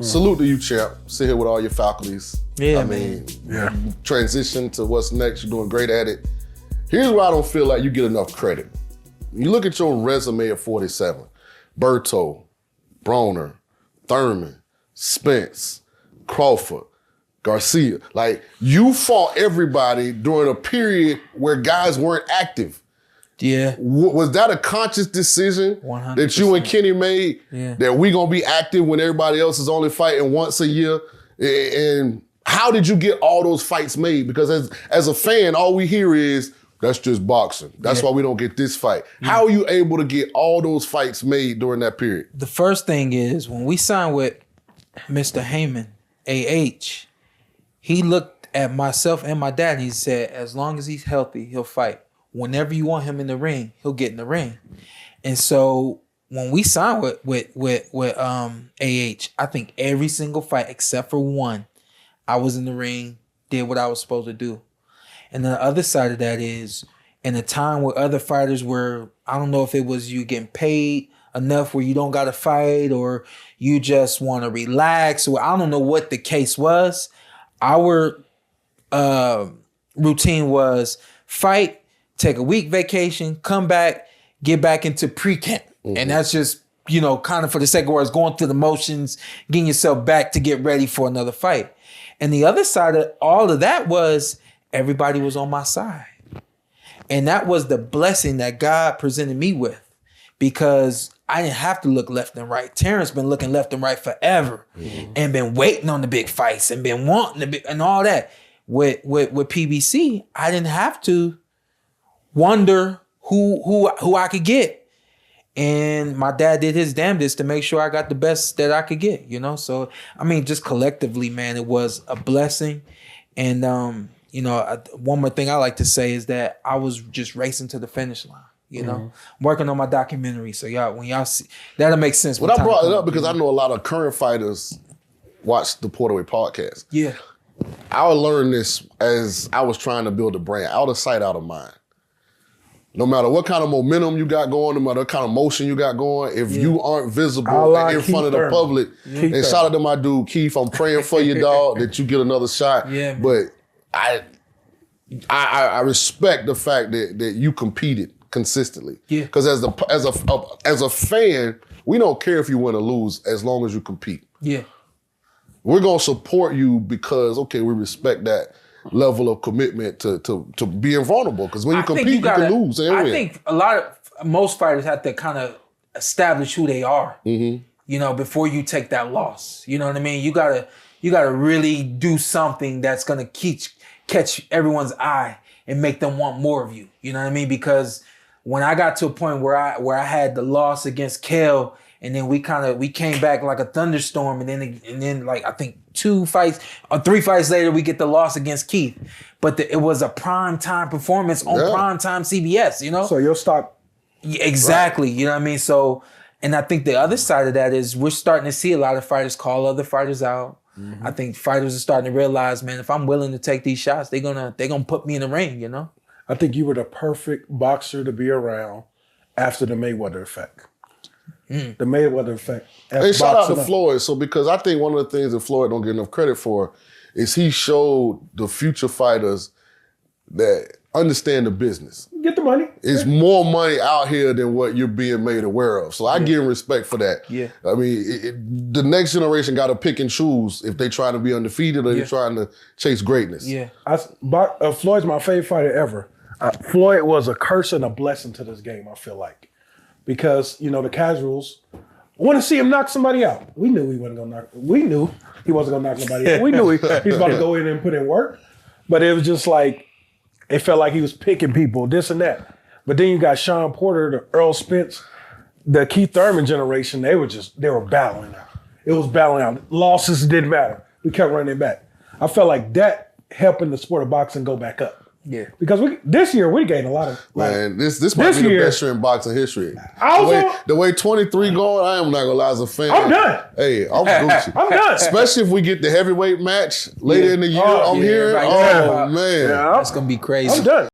Salute to you, champ. Sit here with all your faculties. Yeah, I mean, transition to what's next. You're doing great at it. Here's where I don't feel like you get enough credit. You look at your resume at 47. Berto, Broner, Thurman, Spence, Crawford, Garcia. Like, you fought everybody during a period where guys weren't active. Yeah. Was that a conscious decision 100%. that you and Kenny made? Yeah. That we gonna be active when everybody else is only fighting once a year? And how did you get all those fights made? Because as a fan, all we hear is, that's just boxing. That's why we don't get this fight. Yeah. How are you able to get all those fights made during that period? The first thing is, when we signed with Mr. Heyman, AH, he looked at myself and my dad and he said, as long as he's healthy, he'll fight. Whenever you want him in the ring, he'll get in the ring. And so when we signed with AH, I think every single fight except for one, I was in the ring, did what I was supposed to do. And then the other side of that is, in a time where other fighters were, I don't know if it was you getting paid enough where you don't got to fight or you just want to relax, or I don't know what the case was. Our routine was fight, take a week vacation, come back, get back into pre-camp. Mm-hmm. And that's just, kind of for the sake of words, going through the motions, getting yourself back to get ready for another fight. And the other side of all of that was everybody was on my side. And that was the blessing that God presented me with, because I didn't have to look left and right. Terrence been looking left and right forever, and been waiting on the big fights and been wanting the big and all that. With PBC, I didn't have to wonder who I could get. And my dad did his damnedest to make sure I got the best that I could get, So, I mean, just collectively, man, it was a blessing. And, one more thing I like to say is that I was just racing to the finish line, working on my documentary. So, when y'all see, that'll make sense. Well, I brought it up because I know a lot of current fighters watch the PorterWay Podcast. Yeah. I learned this as I was trying to build a brand, out of sight, out of mind. No matter what kind of momentum you got going, no matter what kind of motion you got going, if you aren't visible in front of the public, and shout out to my dude Keith, I'm praying for you, dog, that you get another shot. Yeah, but I respect the fact that you competed consistently. Yeah. Because as a fan, we don't care if you win or lose as long as you compete. Yeah. We're gonna support you because we respect that level of commitment to being vulnerable. Because when you compete, you can lose and win. I think most fighters have to kind of establish who they are, before you take that loss. You know what I mean? You gotta really do something that's gonna catch everyone's eye and make them want more of you. You know what I mean? Because when I got to a point where I had the loss against Kale, and then we came back like a thunderstorm, and then like I think 2 fights or 3 fights later we get the loss against Keith, but it was a prime time performance on prime time CBS. So your stock, exactly. Right. You know what I mean? So, and I think the other side of that is we're starting to see a lot of fighters call other fighters out. Mm-hmm. I think fighters are starting to realize, man, if I'm willing to take these shots, they're gonna put me in the ring. I think you were the perfect boxer to be around after the Mayweather effect. The Mayweather effect. Hey, shout out to Floyd. So, because I think one of the things that Floyd don't get enough credit for is he showed the future fighters that understand the business. Get the money. It's more money out here than what you're being made aware of. So I give him respect for that. Yeah. I mean, the next generation got to pick and choose if they trying to be undefeated or they're trying to chase greatness. Yeah. Floyd's my favorite fighter ever. Floyd was a curse and a blessing to this game, I feel like. Because, the casuals want to see him knock somebody out. We knew he wasn't going to knock. We knew he wasn't going to knock nobody out. We knew he was about to go in and put in work. But it was just like, it felt like he was picking people, this and that. But then you got Shawn Porter, the Earl Spence, the Keith Thurman generation. They were battling out. It was battling out. Losses didn't matter. We kept running it back. I felt like that helping the sport of boxing go back up. Yeah, because this year we gained a lot of. This might be the best year in boxing history. The way 23 going, I am not gonna lie as a fan. I'm done. Hey, I'm Gucci. I'm done. Especially if we get the heavyweight match later in the year. I'm hearing. Man, that's gonna be crazy. I'm done.